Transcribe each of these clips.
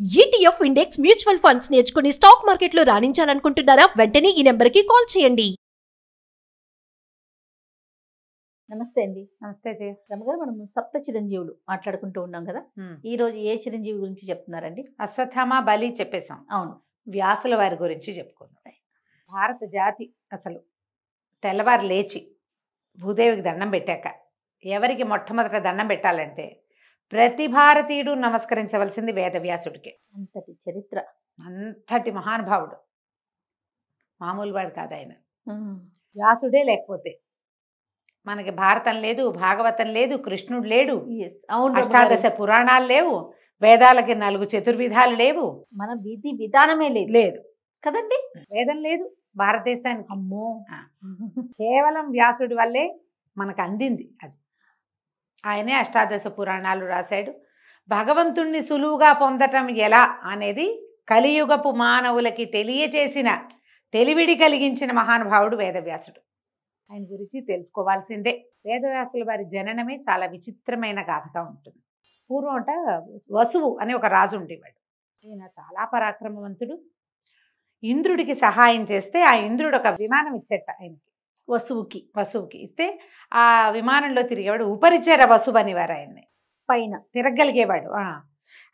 ETF index mutual funds నేర్చుకుని stock మార్కెట్లో రాణించాలనుకుంటున్నారా? వెంటనే ఈ నెంబర్కి కాల్ చేయండి. నమస్తే అండి. నమస్తే జయ. రమగారు, మనం సప్త చిరంజీవులు మాట్లాడుకుంటూ ఉన్నాం కదా. ఈ రోజు ఏ చిరంజీవి గురించి చెప్తున్నారండి? అశ్వత్థామ బలి చెప్పేశాం. అవును, వ్యాసుల వారి గురించి చెప్పుకున్నాం. భారత జాతి అసలు తెల్లవారు లేచి భూదేవికి దండం పెట్టాక ఎవరికి మొట్టమొదట దండం పెట్టాలంటే ప్రతి భారతీయుడు నమస్కరించవలసింది వేదవ్యాసుడికే. అంతటి చరిత్ర, అంతటి మహానుభావుడు, మామూలు వాడు కాదు ఆయన. వ్యాసుడే లేకపోతే మనకి భారతం లేదు, భాగవతం లేదు, కృష్ణుడు లేడు, అవును, అష్టాదశ పురాణాలు లేవు, వేదాలకి 4 చతుర్విధాలు లేవు, మన విధి విధానమే లేదు లేదు కదండి. వేదం లేదు భారతదేశానికి. అమ్మో, కేవలం వ్యాసుడి వల్లే మనకు అందింది అది. ఆయనే అష్టాదశ పురాణాలు రాశాడు. భగవంతుణ్ణి సులువుగా పొందటం ఎలా అనేది కలియుగపు మానవులకి తెలియచేసిన, తెలివిడి కలిగించిన మహానుభావుడు వేదవ్యాసుడు. ఆయన గురించి తెలుసుకోవాల్సిందే. వేదవ్యాసుల వారి జననమే చాలా విచిత్రమైన గాథగా ఉంటుంది. పూర్వం వసువు అని ఒక రాజు ఉండేవాడు. ఈయన చాలా పరాక్రమవంతుడు. ఇంద్రుడికి సహాయం చేస్తే ఆ ఇంద్రుడు ఒక విమానం ఇచ్చేట ఆయనకి, వసువుకి ఇస్తే ఆ విమానంలో తిరిగేవాడు. ఉపరిచర వసువు అనేవారు ఆయన్ని, పైన తిరగలిగేవాడు.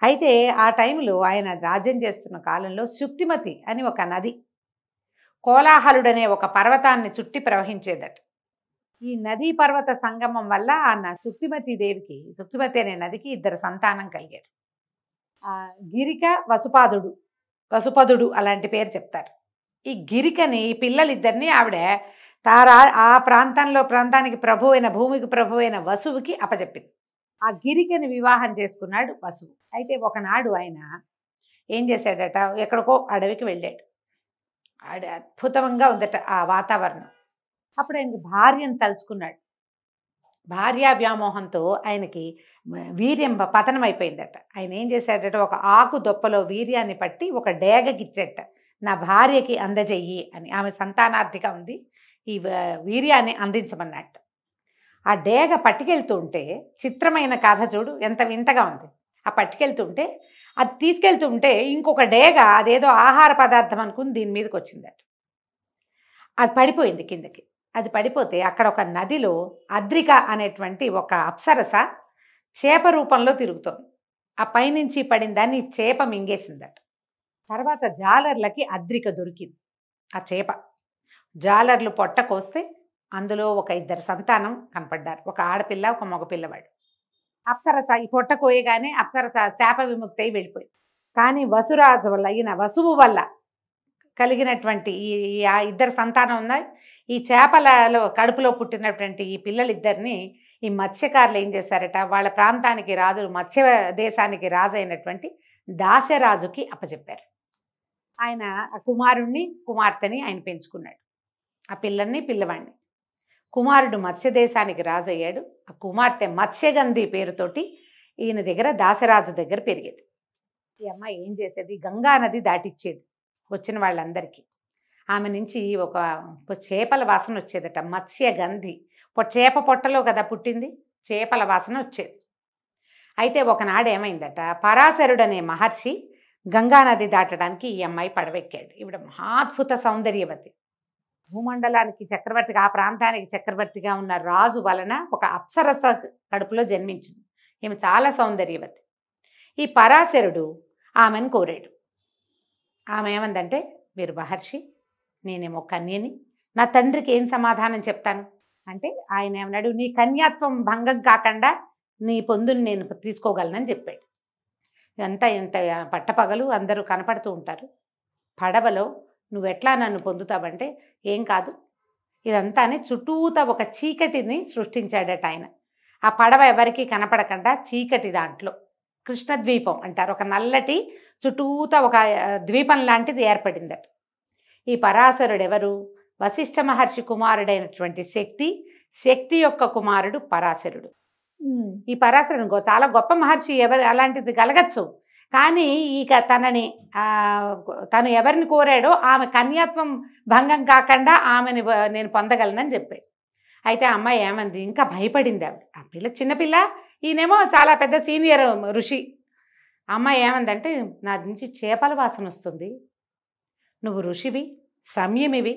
అయితే ఆ టైంలో ఆయన రాజ్యం చేస్తున్న కాలంలో శుక్తిమతి అని ఒక నది కోలాహలుడనే ఒక పర్వతాన్ని చుట్టి ప్రవహించేదట. ఈ నదీ పర్వత సంగమం వల్ల ఆ శుక్తిమతి అనే నదికి 2 సంతానం కలిగారు. ఆ గిరిక వసుపదుడు అలాంటి పేరు చెప్తారు. ఈ గిరికని, ఈ పిల్లలిద్దరిని ఆవిడ ఆ ప్రాంతానికి ప్రభు అయిన, భూమికి ప్రభు అయిన వసువుకి అప్పచెప్పింది. ఆ గిరికని వివాహం చేసుకున్నాడు వసువు. అయితే ఒకనాడు ఆయన ఏం చేశాడట, ఎక్కడికో అడవికి వెళ్ళాడు. అద్భుతంగా ఉందట ఆ వాతావరణం. అప్పుడు ఆయనకి భార్యను తలుచుకున్నాడు. భార్యా వ్యామోహంతో ఆయనకి వీర్యం పతనం అయిపోయిందట. ఆయన ఏం చేశాడట, ఒక ఆకు దొప్పలో వీర్యాన్ని పట్టి ఒక డేగకిచ్చేట, నా భార్యకి అందజెయ్యి అని. ఆమె సంతానార్థిగా ఉంది, ఈ వీర్యాన్ని అందించమన్నట్టు. ఆ డేగ పట్టుకెళ్తూ ఉంటే, చిత్రమైన కథ చూడు ఎంత వింతగా ఉంది. ఆ పట్టుకెళ్తుంటే, అది తీసుకెళ్తూ ఉంటే ఇంకొక డేగ అదేదో ఆహార పదార్థం అనుకుని దీని మీదకి వచ్చిందట. అది పడిపోయింది కిందకి. అది పడిపోతే అక్కడ ఒక నదిలో అద్రిక అనేటువంటి ఒక అప్సరస చేప రూపంలో తిరుగుతోంది. ఆ పైనుంచి పడిన దాన్ని చేప మింగేసిందట. తర్వాత జాలర్లకి అద్రిక దొరికింది. ఆ చేప జాలర్లు పొట్ట కోస్తే అందులో ఒక 2 సంతానం కనపడ్డారు, ఒక ఆడపిల్ల, ఒక మగపిల్లవాడు. అప్సరస ఈ పొట్ట కోయగానే అప్సరస శాప విముక్తి అయి వెళ్ళిపోయింది. కానీ వసురాజు వల్ల, ఈయన వసువు వల్ల కలిగినటువంటి ఈ 2 సంతానం ఉన్నాయి. ఈ చేపలలో కడుపులో పుట్టినటువంటి ఈ పిల్లలిద్దరిని ఈ మత్స్యకారులు ఏం చేశారట, వాళ్ళ ప్రాంతానికి రాజు, మత్స్య దేశానికి రాజు అయినటువంటి దాశరాజుకి అప్పచెప్పారు. ఆయన ఆ కుమారుణ్ణి, కుమార్తెని ఆయన పెంచుకున్నాడు, ఆ పిల్లల్ని, పిల్లవాడిని. కుమారుడు మత్స్యదేశానికి రాజు అయ్యాడు. ఆ కుమార్తె మత్స్యగంధి పేరుతోటి ఈయన దగ్గర, దాశరాజు దగ్గర పెరిగేది. ఈ అమ్మాయి ఏం చేసేది, గంగా నది దాటిచ్చేది వచ్చిన వాళ్ళందరికీ. ఆమె నుంచి ఒక చేపల వాసన వచ్చేదట, మత్స్యగంధి. చేప పొట్టలో కదా పుట్టింది, చేపల వాసన వచ్చేది. అయితే ఒకనాడు ఏమైందట, పరాశరుడు అనే మహర్షి గంగానది దాటడానికి ఈ అమ్మాయి పడవెక్కాడు. ఈవిడ మహాద్భుత సౌందర్యవతి, భూమండలానికి చక్రవర్తిగా, ఆ ప్రాంతానికి చక్రవర్తిగా ఉన్న రాజు వలన ఒక అప్సరస కడుపులో జన్మించింది. ఈమె చాలా సౌందర్యవతి. ఈ పరాశరుడు ఆమెను కోరాడు. ఆమె ఏమందంటే, మీరు మహర్షి, నేనేమో కన్యని, నా తండ్రికి ఏం సమాధానం చెప్తాను అంటే, ఆయన ఏమన్నాడు, నీ కన్యాత్వం భంగం కాకుండా నీ పొందుని నేను తీసుకోగలనని చెప్పాడు. ఇదంతా ఇంత పట్టపగలు అందరూ కనపడుతూ ఉంటారు. పడవలో నువ్వెట్లా నన్ను పొందుతావంటే, ఏం కాదు ఇదంతా అని చుట్టూతా ఒక చీకటిని సృష్టించాడట ఆయన. ఆ పడవ ఎవరికీ కనపడకుండా చీకటి దాంట్లో, కృష్ణద్వీపం అంటారు, ఒక నల్లటి చుట్టూతా ఒక ద్వీపం లాంటిది ఏర్పడిందట. ఈ పరాశరుడు ఎవరు, వశిష్ఠ మహర్షి కుమారుడైనటువంటి శక్తి యొక్క కుమారుడు పరాశరుడు. ఈ పరాశరుడు చాలా గొప్ప మహర్షి, ఎవరు అలాంటిది కలగచ్చు. కానీ ఇక తను ఎవరిని కోరాడో ఆమె కన్యాత్వం భంగం కాకుండా ఆమెని నేను పొందగలనని చెప్పాడు. అయితే ఆ అమ్మాయి ఏమంది, ఇంకా భయపడింది ఆవిడ. ఆ పిల్ల చిన్నపిల్ల, ఈయనేమో చాలా పెద్ద సీనియర్ ఋషి. అమ్మాయి ఏమందంటే నా నుంచి చేపల వాసన వస్తుంది, నువ్వు ఋషివి, సంయమివి,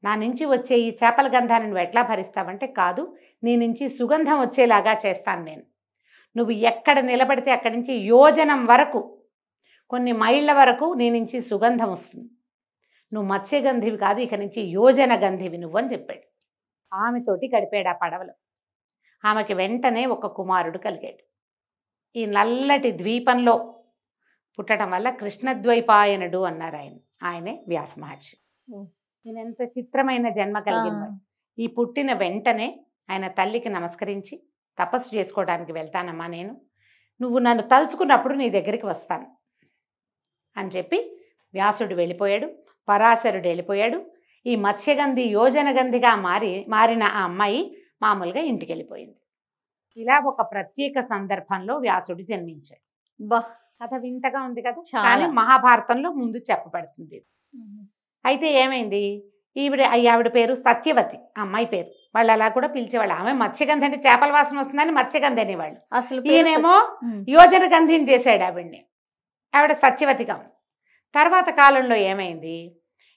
నా నుంచి వచ్చే ఈ చేపల గంధాన్ని నువ్వు ఎట్లా భరిస్తావంటే, కాదు, నీ నుంచి సుగంధం వచ్చేలాగా చేస్తాను నేను. నువ్వు ఎక్కడ నిలబడితే అక్కడి నుంచి యోజనం వరకు, కొన్ని మైళ్ళ వరకు నీ నుంచి సుగంధం వస్తుంది. నువ్వు మత్స్యగంధివి కాదు, ఇక నుంచి యోజన గంధివి నువ్వు అని చెప్పాడు. ఆమెతోటి గడిపాడు ఆ పడవలో. ఆమెకి వెంటనే ఒక కుమారుడు కలిగాడు. ఈ నల్లటి ద్వీపంలో పుట్టడం వల్ల కృష్ణద్వైపాయనుడు అన్నారు ఆయనే వ్యాస మహర్షి. ఈయన ఎంత చిత్రమైన జన్మ కలిగింది. ఈ పుట్టిన వెంటనే ఆయన తల్లికి నమస్కరించి, తపస్సు చేసుకోవడానికి వెళ్తానమ్మా నేను, నువ్వు నన్ను తలుచుకున్నప్పుడు నీ దగ్గరికి వస్తాను అని చెప్పి వ్యాసుడు వెళ్ళిపోయాడు. పరాశరుడు వెళ్ళిపోయాడు. ఈ మత్స్యగంధి యోజనగంధిగా మారిన ఆ అమ్మాయి మామూలుగా ఇంటికి వెళ్ళిపోయింది. ఇలా ఒక ప్రత్యేక సందర్భంలో వ్యాసుడు జన్మించాడు. కథ వింతగా ఉంది కదా, కానీ మహాభారతంలో ముందు చెప్పబడుతుంది. అయితే ఏమైంది, ఆవిడ పేరు సత్యవతి, అమ్మాయి పేరు. వాళ్ళు అలా కూడా పిలిచేవాళ్ళు. ఆమె మత్స్యగంధి అంటే చేపల వాసన వస్తుందని మత్స్యగంధి అనేవాళ్ళు. అసలు ఈయనేమో యోజన గంధిని చేశాడు ఆవిడ్ని. ఆవిడ సత్యవతిగా ఉంది. తర్వాత కాలంలో ఏమైంది,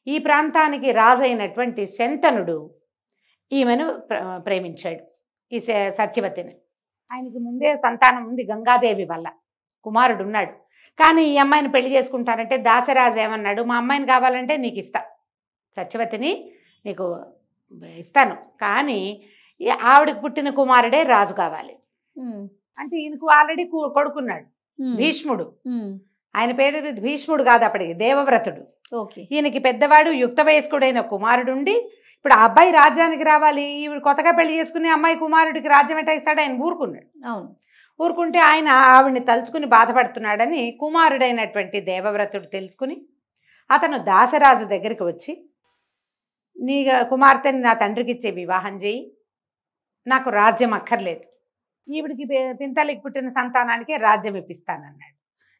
ఈ ప్రాంతానికి రాజైనటువంటి శంతనుడు ఈమెను ప్రేమించాడు, ఈ సత్యవతిని. ఆయనకి ముందే సంతానం ఉంది గంగాదేవి వల్ల, కుమారుడు ఉన్నాడు. కానీ ఈ అమ్మాయిని పెళ్లి చేసుకుంటానంటే దాసరాజు ఏమన్నాడు, మా అమ్మాయిని కావాలంటే నీకు ఇస్తా, సత్యవతిని నీకు ఇస్తాను, కానీ ఆవిడకి పుట్టిన కుమారుడే రాజు కావాలి అంటే. ఈయనకు ఆల్రెడీ కొడుకున్నాడు భీష్ముడు. ఆయన పేరు భీష్ముడు కాదు అప్పటికి, దేవవ్రతుడు. ఈయనకి పెద్దవాడు యుక్త వయస్కుడైన కుమారుడుండి, ఇప్పుడు ఆ అబ్బాయి రాజ్యానికి రావాలి, ఈవిడ కొత్తగా పెళ్లి చేసుకుని అమ్మాయి కుమారుడికి రాజ్యం ఎట్టా ఇస్తాడు, ఆయన ఊరుకున్నాడు. అవును, ఊరుకుంటే ఆయన ఆవిడ్ని తలుచుకుని బాధపడుతున్నాడని కుమారుడైనటువంటి దేవవ్రతుడు తెలుసుకుని అతను దాసరాజు దగ్గరికి వచ్చి, నీ కుమార్తెని నా తండ్రికి ఇచ్చే వివాహం చేయి, నాకు రాజ్యం అక్కర్లేదు, ఈవిడికి పింతలికి పుట్టిన సంతానానికే రాజ్యం ఇప్పిస్తానన్నాడు.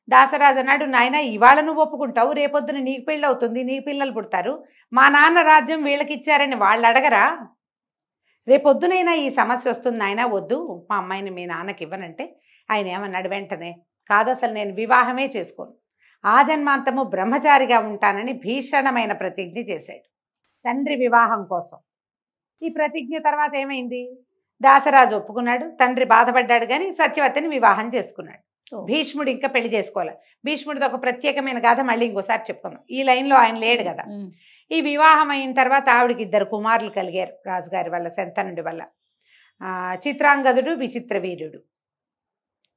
దాసరాజు అన్నాడు, నాయన ఇవాళ నువ్వు ఒప్పుకుంటావు, రేపొద్దున నీకు పెళ్ళి అవుతుంది, నీకు పిల్లలు పుడతారు, మా నాన్న రాజ్యం వీళ్ళకి ఇచ్చారని వాళ్ళు అడగరా, రేపొద్దునైనా ఈ సమస్య వస్తుంది నాయన, వద్దు మా అమ్మాయిని మీ నాన్నకి ఇవ్వనంటే ఆయన ఏమన్నాడు వెంటనే, కాదు అసలు నేను వివాహమే చేసుకోను, ఆ జన్మాంతము బ్రహ్మచారిగా ఉంటానని భీషణమైన ప్రతిజ్ఞ చేశాడు తండ్రి వివాహం కోసం. ఈ ప్రతిజ్ఞ తర్వాత ఏమైంది, దాసరాజు ఒప్పుకున్నాడు, తండ్రి బాధపడ్డాడు, కానీ సత్యవతిని వివాహం చేసుకున్నాడు. భీష్ముడు ఇంకా పెళ్లి చేసుకోవాలి. భీష్ముడిది ఒక ప్రత్యేకమైన గాథ మళ్ళీ ఇంకోసారి చెప్పుకుందాం, ఈ లైన్లో ఆయన లేడు కదా. ఈ వివాహం అయిన తర్వాత ఆవిడకి 2 కుమారులు కలిగారు రాజుగారి వల్ల, శంతనుడి వల్ల. చిత్రాంగదుడు, విచిత్ర వీరుడు.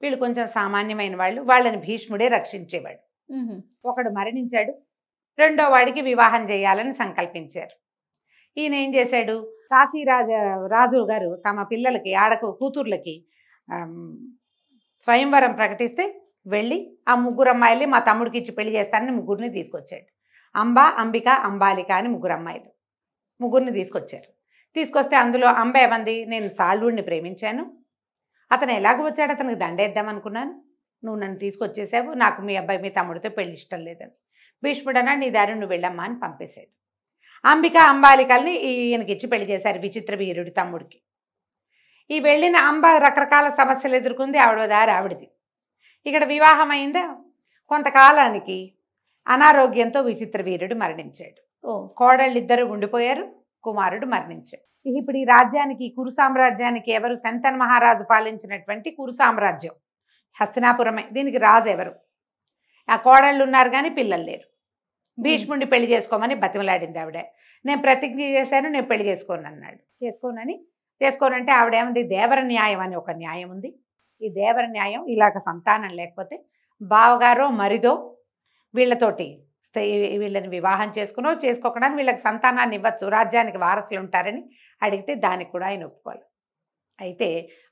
వీళ్ళు కొంచెం సామాన్యమైన వాళ్ళు, వాళ్ళని భీష్ముడే రక్షించేవాడు. ఒకడు మరణించాడు, రెండో వాడికి వివాహం చేయాలని సంకల్పించారు. ఈయన ఏం చేశాడు, రాజు గారు తమ పిల్లలకి కూతుర్లకి స్వయంవరం ప్రకటిస్తే వెళ్ళి ఆ 3 అమ్మాయిల్ని మా తమ్ముడికి ఇచ్చి పెళ్లి చేస్తానని 3 తీసుకొచ్చాడు. అంబ, అంబిక, అంబాలిక అని 3 అమ్మాయిలు, 3 తీసుకొచ్చారు. తీసుకొస్తే అందులో అంబ ఏమంది, నేను సాల్వుడిని ప్రేమించాను, అతను ఎలాగో వచ్చాడు, అతనికి దండేద్దాం అనుకున్నాను, నువ్వు నన్ను తీసుకొచ్చేసావు, నాకు మీ తమ్ముడితో పెళ్లి ఇష్టం లేదని. భీష్ముడు అన్నాడు, నీ దారి నువ్వు వెళ్ళమ్మా అని పంపేశాడు. అంబిక, అంబాలికల్ని ఈయనకి ఇచ్చి పెళ్లి చేశారు విచిత్ర వీరుడి తమ్ముడికి. ఈ వెళ్ళిన అంబ రకరకాల సమస్యలు ఎదుర్కొంది, ఆవిడ దారి ఆవిడది. ఇక్కడ వివాహం అయిందా, కొంతకాలానికి అనారోగ్యంతో విచిత్ర వీరుడు మరణించాడు. కోడళ్ళిద్దరూ ఉండిపోయారు, కుమారుడు మరణించాడు. ఇప్పుడు ఈ రాజ్యానికి, కురు సామ్రాజ్యానికి ఎవరు, శంతన మహారాజు పాలించినటువంటి కురు సామ్రాజ్యం హస్తినాపురమే. దీనికి రాజు ఎవరు, ఆ కోడళ్ళు ఉన్నారు కానీ పిల్లలు లేరు. భీష్ముడిని పెళ్లి చేసుకోమని బతిమలాడింది ఆవిడ. నేను ప్రతిజ్ఞ చేశాను, నేను పెళ్లి చేసుకోను అన్నాడు. చేసుకోనంటే ఆవిడేముంది, దేవర న్యాయం అని ఒక న్యాయం ఉంది. ఈ దేవర న్యాయం ఇలాగ సంతానం లేకపోతే బావగారో మరిదో వీళ్ళని వివాహం చేసుకోకుండా వీళ్ళకి సంతానాన్ని ఇవ్వచ్చు, రాజ్యానికి వారసులు ఉంటారని అడిగితే దానికి కూడా ఆయన ఒప్పుకోవాలి. అయితే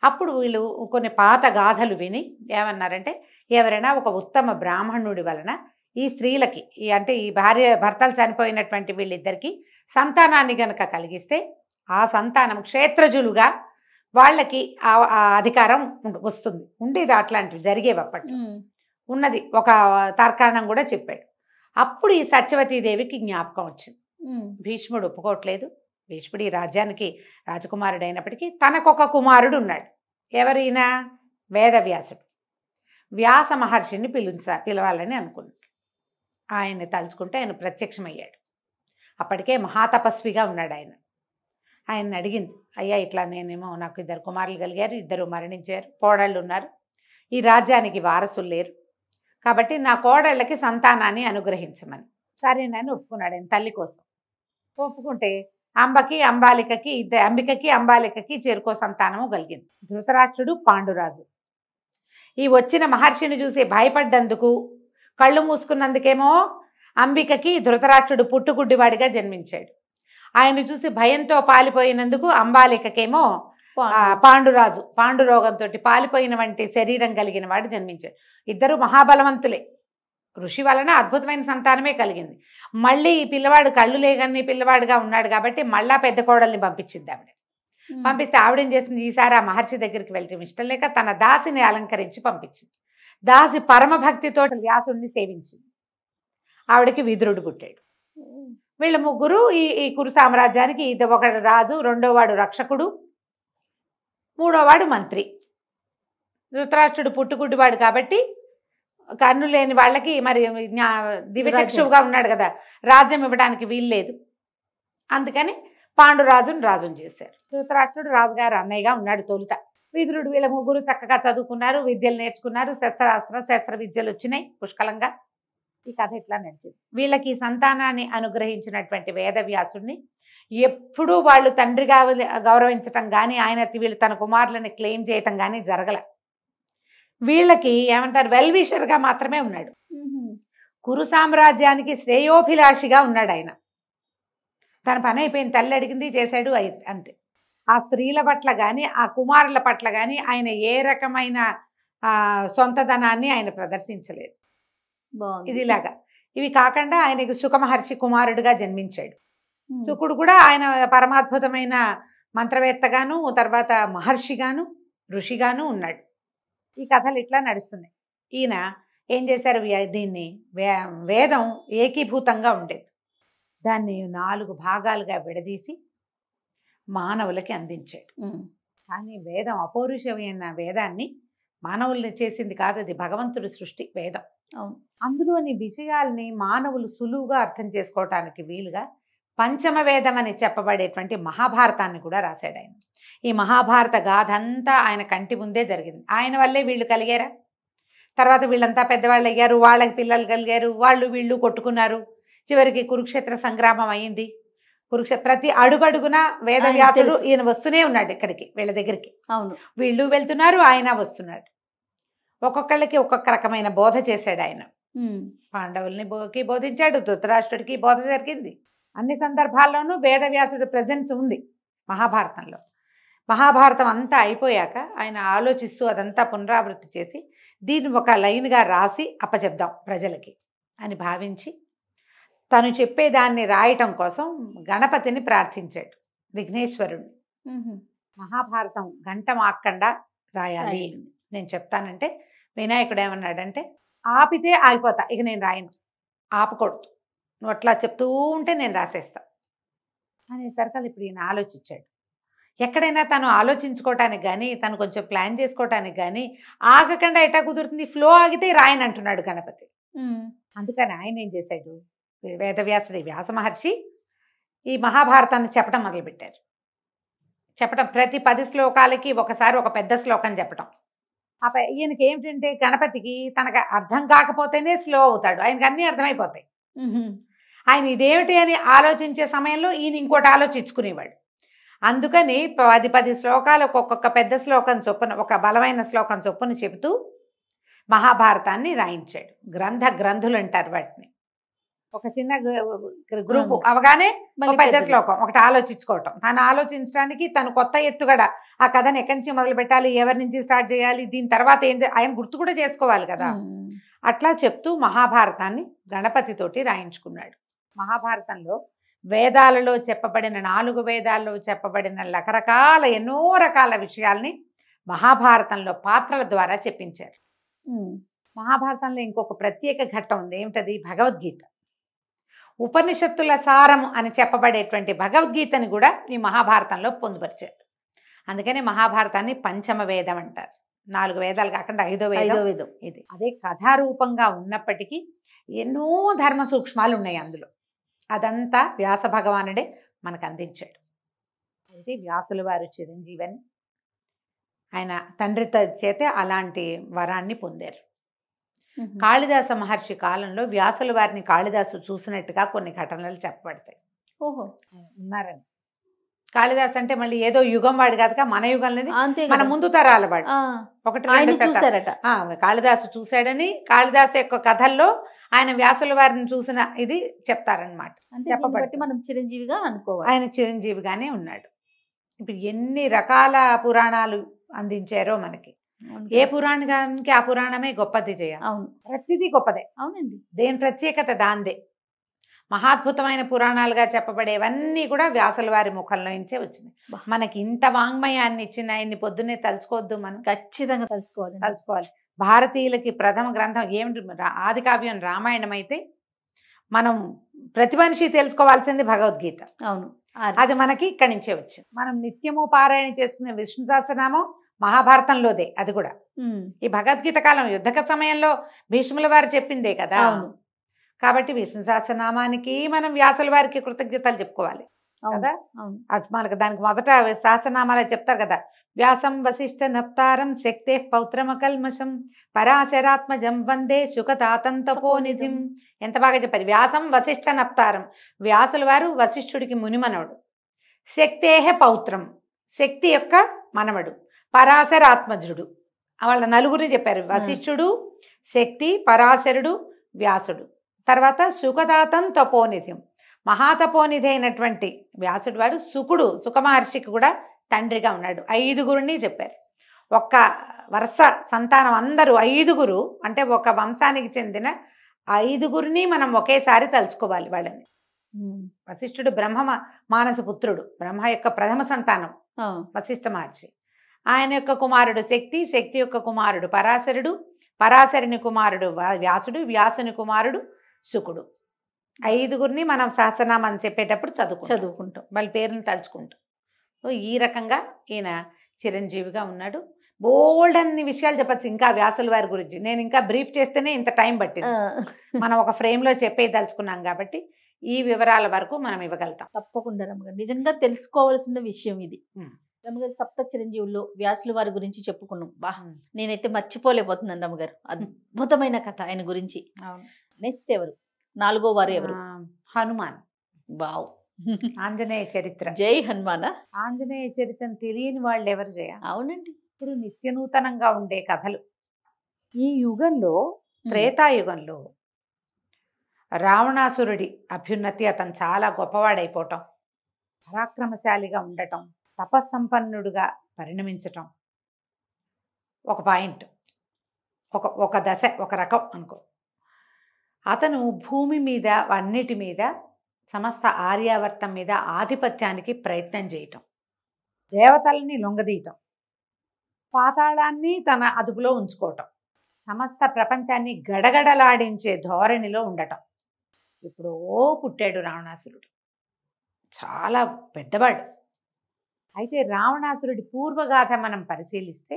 అప్పుడు వీళ్ళు కొన్ని పాత గాథలు విని ఏమన్నారంటే, ఎవరైనా ఒక ఉత్తమ బ్రాహ్మణుడి వలన ఈ స్త్రీలకి, అంటే ఈ భర్తలు చనిపోయినటువంటి వీళ్ళిద్దరికీ సంతానాన్ని గనక కలిగిస్తే ఆ సంతానం క్షేత్రజులుగా వాళ్ళకి ఆ అధికారం వస్తుంది. ఉండేది, అట్లాంటివి జరిగేవి అప్పట్లో, ఉన్నది ఒక తర్కాణం కూడా చెప్పాడు. అప్పుడు ఈ సత్యవతీదేవికి జ్ఞాపకం వచ్చింది. భీష్ముడు ఒప్పుకోవట్లేదు, భీష్ముడు ఈ రాజ్యానికి రాజకుమారుడు అయినప్పటికీ తనకొక కుమారుడు ఉన్నాడు. ఎవరైనా వేదవ్యాసుడు. వ్యాస మహర్షిని పిలవాలని అనుకున్నాడు. ఆయన్ని తలుచుకుంటే ఆయన ప్రత్యక్షమయ్యాడు. అప్పటికే మహాతపస్విగా ఉన్నాడు ఆయన. ఆయన్ని అడిగింది, అయ్యా ఇట్లా నేనేమో నాకు 2 కుమారులు కలిగారు, 2 మరణించారు, కోడళ్ళు ఉన్నారు, ఈ రాజ్యానికి వారసులు లేరు, కాబట్టి నా కోడళ్ళకి సంతానాన్ని అనుగ్రహించమని. సరేనని ఒప్పుకున్నాడు ఆయన తల్లి కోసం. ఒప్పుకుంటే అంబికకి అంబాలికకి చేరుకో సంతానము కలిగింది. ధృతరాష్ట్రుడు, పాండురాజు. ఈ వచ్చిన మహర్షిని చూసి భయపడ్డందుకు, కళ్ళు మూసుకున్నందుకేమో అంబికకి ధృతరాష్ట్రుడు పుట్టుగుడ్డివాడిగా జన్మించాడు. ఆయన చూసి భయంతో పాలిపోయినందుకు అంబాలికకేమో పాండురాజు పాండురోగంతో పాలిపోయిన వంటి శరీరం కలిగిన వాడు జన్మించాడు. ఇద్దరు మహాబలవంతులే. ఋషి వలన అద్భుతమైన సంతానమే కలిగింది. మళ్ళీ ఈ పిల్లవాడు కళ్ళు లేగని పిల్లవాడుగా ఉన్నాడు కాబట్టి మళ్ళా పెద్ద కోడల్ని పంపించింది ఆవిడ. పంపిస్తే ఆవిడేం చేసింది, ఈసారి ఆ మహర్షి దగ్గరికి వెళ్ళటం ఇష్టం లేక తన దాసిని అలంకరించి పంపించింది. దాసి పరమభక్తితో వ్యాసుడిని సేవించింది. ఆవిడకి విదురుడు పుట్టాడు. వీళ్ళ ముగ్గురు ఈ కురు సామ్రాజ్యానికి, ఇది ఒకడు రాజు, 2వవాడు రక్షకుడు, 3వవాడు మంత్రి. ధృతరాష్ట్రుడు పుట్టుగుడ్డివాడు కాబట్టి కన్ను లేని వాళ్ళకి మరి దివ్యచక్షువుగా ఉన్నాడు కదా, రాజ్యం ఇవ్వడానికి వీల్లేదు. అందుకని పాండురాజును రాజును చేశారు. ధృతరాష్ట్రుడు రాజుగారు అన్నయ్యగా ఉన్నాడు తొలుత. విదురుడు. వీళ్ళ ముగ్గురు చక్కగా చదువుకున్నారు, విద్యలు నేర్చుకున్నారు, శస్త్ర విద్యలు వచ్చినాయి పుష్కలంగా. ఈ కథ ఇట్లా నడిచింది. వీళ్ళకి సంతానాన్ని అనుగ్రహించినటువంటి వేదవ్యాసుడిని ఎప్పుడూ వాళ్ళు తండ్రిగా గౌరవించటం కానీ, వీళ్ళు తన కుమారులని క్లెయిమ్ చేయటం కానీ జరగల. వీళ్ళకి ఏమంటారు, వెల్విషర్గా మాత్రమే ఉన్నాడు. కురు సామ్రాజ్యానికి శ్రేయోభిలాషిగా ఉన్నాడు ఆయన. తన పని అయిపోయింది, తల్లి అడిగింది చేశాడు, అంతే. ఆ స్త్రీల పట్ల కానీ, ఆ కుమారుల పట్ల కానీ ఆయన ఏ రకమైన సొంతధనాన్ని ఆయన ప్రదర్శించలేదు. ఇదిలాగా. ఇవి కాకుండా ఆయనకు సుఖమహర్షి కుమారుడిగా జన్మించాడు. శుకుడు కూడా ఆయన పరమాద్భుతమైన మంత్రవేత్తగాను, తర్వాత మహర్షిగాను, ఋషిగాను ఉన్నాడు. ఈ కథలు ఇట్లా నడుస్తున్నాయి. ఈయన ఏం చేశారు, దీన్ని వేదం ఏకీభూతంగా ఉండేది, దాన్ని 4 భాగాలుగా విడదీసి మానవులకి అందించాడు. కానీ వేదం అపౌరుషమైన వేదాన్ని మానవుల్ని చేసింది కాదు, అది భగవంతుడి సృష్టి వేదం. అందులోని విషయాల్ని మానవులు సులువుగా అర్థం చేసుకోవటానికి వీలుగా పంచమ వేదం అని చెప్పబడేటువంటి మహాభారతాన్ని కూడా రాశాడు ఆయన. ఈ మహాభారత గాథ అంతా ఆయన కంటి ముందే జరిగింది. ఆయన వల్లే వీళ్ళు కలిగారా, తర్వాత వీళ్ళంతా పెద్దవాళ్ళు అయ్యారు, వాళ్ళకి పిల్లలు కలిగారు, వాళ్ళు వీళ్ళు కొట్టుకున్నారు, చివరికి కురుక్షేత్ర సంగ్రామం అయింది. ప్రతి అడుగడుగున వేదవ్యాసుడు ఈయన వస్తూనే ఉన్నాడు ఇక్కడికి, వీళ్ళ దగ్గరికి. అవును, వీళ్ళు వెళ్తున్నారు, ఆయన వస్తున్నాడు. ఒక్కొక్కళ్ళకి ఒక్కొక్క రకమైన బోధ చేశాడు ఆయన. పాండవుల్ని బోధించాడు, ధృతరాష్ట్రుడికి బోధ జరిగింది. అన్ని సందర్భాల్లోనూ వేదవ్యాసుడి ప్రెజెన్స్ ఉంది మహాభారతంలో. మహాభారతం అంతా అయిపోయాక ఆయన ఆలోచిస్తూ అదంతా పునరావృత్తి చేసి దీన్ని ఒక లైన్గా రాసి అప్పచెప్దాం ప్రజలకి అని భావించి తను చెప్పేదాన్ని రాయటం కోసం గణపతిని ప్రార్థించాడు, విఘ్నేశ్వరుణ్ణి. మహాభారతం గంట మాక్కండా రాయాలి నేను చెప్తానంటే వినాయకుడు ఏమన్నాడంటే, ఆపితే ఆగిపోతా, ఇక నేను రాయను, ఆపకూడదు, నువ్వు అట్లా చెప్తూ ఉంటే నేను రాసేస్తా అనేసరికి ఇప్పుడు ఈయన ఆలోచించాడు. ఎక్కడైనా తను ఆలోచించుకోవటానికి కానీ, తను కొంచెం ప్లాన్ చేసుకోవటానికి కానీ ఆగకుండా ఎటా కుదురుతుంది, ఫ్లో ఆగితే రాయని అంటున్నాడు గణపతి. అందుకని ఆయన ఏం చేశాడు, వేదవ్యాసుడి వ్యాస మహర్షి ఈ మహాభారతాన్ని చెప్పడం మొదలుపెట్టారు. చెప్పడం ప్రతి 10 శ్లోకాలకి ఒకసారి ఒక పెద్ద శ్లోకం చెప్పటం. ఈయనకి ఏమిటంటే గణపతికి తనకు అర్థం కాకపోతేనే స్లో అవుతాడు, ఆయనకి అన్నీ అర్థమైపోతాయి. ఆయన ఇదేమిటి అని ఆలోచించే సమయంలో ఈయన ఇంకోటి ఆలోచించుకునేవాడు. అందుకని 10 శ్లోకాలకు ఒక్కొక్క పెద్ద శ్లోకం చొప్పున, ఒక బలమైన శ్లోకం చొప్పున చెబుతూ మహాభారతాన్ని రాయించాడు. గ్రంథులు అంటారు వాటిని. ఒక చిన్న గ్రూపు అవగానే పెద్ద శ్లోకం ఒకటి ఆలోచించుకోవటం, తను ఆలోచించడానికి తను కొత్త ఎత్తుగడ ఆ కథను ఎక్కడి నుంచి మొదలు పెట్టాలి, ఎవరి నుంచి స్టార్ట్ చేయాలి, దీని తర్వాత ఆయన గుర్తు కూడా చేసుకోవాలి కదా. అట్లా చెప్తూ మహాభారతాన్ని గణపతితోటి రాయించుకున్నాడు. మహాభారతంలో వేదాలలో చెప్పబడిన 4 వేదాల్లో చెప్పబడిన రకరకాల ఎన్నో రకాల విషయాల్ని మహాభారతంలో పాత్రల ద్వారా చెప్పించారు. మహాభారతంలో ఇంకొక ప్రత్యేక ఘట్టం ఉంది, ఏమిటది, భగవద్గీత. ఉపనిషత్తుల సారము అని చెప్పబడేటువంటి భగవద్గీతని కూడా ఈ మహాభారతంలో పొందుపరిచారు. అందుకని మహాభారతాన్ని పంచమ వేదం అంటారు. 4 వేదాలు కాకుండా 5వ ఐదో వేదం వేదం ఇది. అదే కథారూపంగా ఉన్నప్పటికీ ఎన్నో ధర్మ సూక్ష్మాలు ఉన్నాయి అందులో. అదంతా వ్యాస భగవానుడే మనకు అందించాడు. అయితే వ్యాసుల వారు చిరంజీవని ఆయన తండ్రి చేత అలాంటి వరాన్ని పొందారు. కాళిదాస మహర్షి కాలంలో వ్యాసుల వారిని కాళిదాసు చూసినట్టుగా కొన్ని ఘటనలు చెప్పబడతాయి. ఓహో, ఉన్నారని. కాళిదాస్ అంటే మళ్ళీ ఏదో యుగం వాడు కాదుగా, మన యుగంలోని అంతే మన ముందు తరాల వాడు. ఒకటి ఆయన 2 శతాబ్దాలు. చూసారట. కాళిదాసు చూశాడని కాళిదాసు యొక్క కథల్లో ఆయన వ్యాసుల వారిని చూసిన ఇది చెప్తారనమాట. అంటే దీన్ని బట్టి మనం చిరంజీవిగా అనుకోవాలి. ఆయన చిరంజీవిగానే ఉన్నాడు. ఇప్పుడు ఎన్ని రకాల పురాణాలు అందించారో మనకి. ఏ పురాణానికి ఆ పురాణమే గొప్పది చేయ. అవును, ప్రతిదీ గొప్పదే. అవునండి. దేని ప్రత్యేకత దాందే. మహాద్భుతమైన పురాణాలుగా చెప్పబడేవన్నీ కూడా వ్యాసుల వారి ముఖంలో నుంచే వచ్చినాయి. మనకి ఇంత వాంగ్మయాన్ని ఇచ్చిన ఆయన్ని పొద్దున్నే తలుచుకోవద్దు, మనం ఖచ్చితంగా తలుచుకోవాలి. భారతీయులకి ప్రథమ గ్రంథం ఏమిటి? ఆది కావ్యం రామాయణం అయితే మనం ప్రతి మనిషి తెలుసుకోవాల్సింది భగవద్గీత. అవును, అది మనకి ఇక్కడి నుంచే వచ్చింది. మనం నిత్యము పారాయణ చేసుకునే విష్ణు సహస్రనామం మహాభారతంలోదే. అది కూడా ఈ భగవద్గీత కాలం యుద్ధక సమయంలో భీష్ముల వారు చెప్పిందే కదా. అవును, కాబట్టి విష్ణు సహస్రనామానికి మనం వ్యాసుల వారికి కృతజ్ఞతలు చెప్పుకోవాలి కదా. అది మనకు దానికి మొదట సహస్రనామాలు చెప్తారు కదా. వ్యాసం వశిష్ఠ నప్తారం శక్తే పౌత్రమకల్మషం పరాశరాత్మజం వందే శుకతాతం తపోనిధిం. ఎంత బాగా చెప్పారు. వ్యాసం వశిష్ఠ నప్తారం, వ్యాసుల వారు వశిష్ఠుడికి మునిమనవుడు. శక్తేహ పౌత్రం, శక్తి యొక్క మనవడు. పరాశరాత్మజుడు, వాళ్ళ నలుగురిని చెప్పారు. వశిష్ఠుడు, శక్తి, పరాశరుడు, వ్యాసుడు. తర్వాత సుఖదాతం తపోనిధిం, మహాతపోనిధి అయినటువంటి వ్యాసుడు వాడు సుకుడు, సుఖమహర్షికి కూడా తండ్రిగా ఉన్నాడు. 5గురిని చెప్పారు. ఒక్క వరుస సంతానం అందరూ 5గురు అంటే ఒక వంశానికి చెందిన 5గురిని మనం ఒకేసారి తలుచుకోవాలి వాళ్ళని. వశిష్ఠుడు బ్రహ్మ మానస పుత్రుడు, బ్రహ్మ యొక్క ప్రథమ సంతానం వశిష్ఠ మహర్షి. ఆయన యొక్క కుమారుడు శక్తి, శక్తి యొక్క కుమారుడు పరాశరుడు, పరాశరుని కుమారుడు వ్యాసుడు, వ్యాసుని కుమారుడు శుకుడు. 5గురిని మనం సహస్రనామాన్ని చెప్పేటప్పుడు చదువుకుంటాం, వాళ్ళ పేరుని తలుచుకుంటాం. సో ఈ రకంగా ఈయన చిరంజీవిగా ఉన్నాడు. బోల్డ్ అన్ని విషయాలు చెప్పచ్చు ఇంకా వ్యాసుల వారి గురించి. నేను ఇంకా బ్రీఫ్ చేస్తేనే ఇంత టైం పట్టింది. మనం ఒక ఫ్రేమ్లో చెప్పేదలుచుకున్నాం కాబట్టి ఈ వివరాల వరకు మనం ఇవ్వగలుగుతాం. తప్పకుండా రమ్మగారు, నిజంగా తెలుసుకోవాల్సిన విషయం ఇది. రమ్మగారు, సప్త చిరంజీవుల్లో వ్యాసుల వారి గురించి చెప్పుకున్నాం. నేనైతే మర్చిపోలేకపోతున్నాను రమ్మగారు. అద్భుతమైన కథ ఆయన గురించి. నెక్స్ట్ ఎవరు? 4వ వారు ఎవరు? హనుమాన్. వావ్, ఆంజనేయ చరిత్ర. జై హనుమాన. ఆంజనేయ చరిత్రను తెలియని వాళ్ళు ఎవరు చేయ? అవునండి. ఇప్పుడు నిత్యనూతనంగా ఉండే కథలు. ఈ యుగంలో, త్రేతాయుగంలో రావణాసురుడి అభ్యున్నతి, అతను చాలా గొప్పవాడైపోవటం, పరాక్రమశాలిగా ఉండటం, తపస్సంపన్నుడుగా పరిణమించటం ఒక పాయింట్, ఒక దశ, ఒక రకం అనుకో. అతను భూమి మీద అన్నిటి మీద సమస్త ఆర్యావర్తం మీద ఆధిపత్యానికి ప్రయత్నం చేయటం, దేవతల్ని లొంగదీయటం, పాతాళాన్ని తన అదుపులో ఉంచుకోవటం, సమస్త ప్రపంచాన్ని గడగడలాడించే ధోరణిలో ఉండటం. ఇప్పుడు పుట్టాడు రావణాసురుడు, చాలా పెద్దవాడు. అయితే రావణాసురుడి పూర్వగాథ మనం పరిశీలిస్తే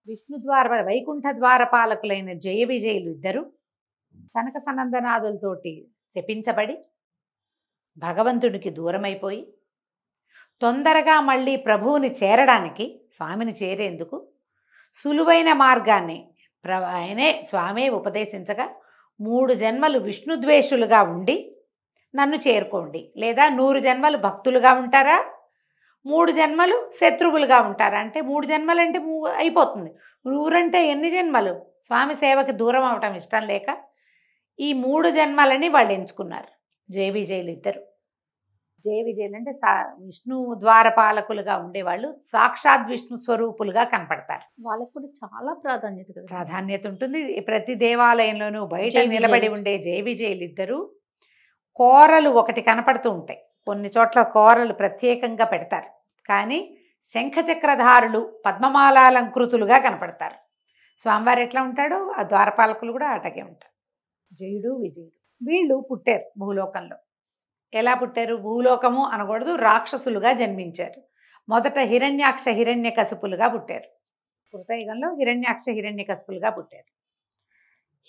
విష్ణుద్వార వైకుంఠ ద్వారపాలకులైన జయ విజయులు ఇద్దరు సనక సనందనాదులతోటి శపించబడి భగవంతుడికి దూరమైపోయి తొందరగా మళ్ళీ ప్రభువుని చేరడానికి, స్వామిని చేరేందుకు సులువైన మార్గాన్ని ఆయనే స్వామే ఉపదేశించగా 3 జన్మలు విష్ణుద్వేషులుగా ఉండి నన్ను చేరుకోండి, లేదా 100 జన్మలు భక్తులుగా ఉంటారా, 3 జన్మలు శత్రువులుగా ఉంటారా. అంటే 3 జన్మలు అంటే అయిపోతుంది. 100 అంటే ఎన్ని జన్మలు? స్వామి సేవకి దూరం అవటం ఇష్టం లేక ఈ 3 జన్మలని వాళ్ళు ఎంచుకున్నారు. జయ విజయులు ఇద్దరు. జయ విజయులు అంటే విష్ణు ద్వారపాలకులుగా ఉండేవాళ్ళు, సాక్షాత్ విష్ణు స్వరూపులుగా కనపడతారు. వాళ్ళకు కూడా చాలా ప్రాధాన్యత ఉంటుంది. ప్రతి దేవాలయంలోనూ బయట నిలబడి ఉండే జయ విజయులు ఇద్దరు కోరలు ఒకటి కనపడుతూ ఉంటాయి. కొన్ని చోట్ల కోరలు ప్రత్యేకంగా పెడతారు, కానీ శంఖచక్రధారులు పద్మమాలాలంకృతులుగా కనపడతారు. స్వామివారు ఎట్లా ఉంటాడో ఆ ద్వారపాలకులు కూడా అటగే ఉంటారు. జయుడు విజయుడు వీళ్ళు పుట్టారు భూలోకంలో. ఎలా పుట్టారు? భూలోకము అనకూడదు, రాక్షసులుగా జన్మించారు. మొదట హిరణ్యాక్ష హిరణ్యకశిపులుగా పుట్టారు. కృతయుగంలో హిరణ్యాక్ష హిరణ్యకశిపులుగా పుట్టారు.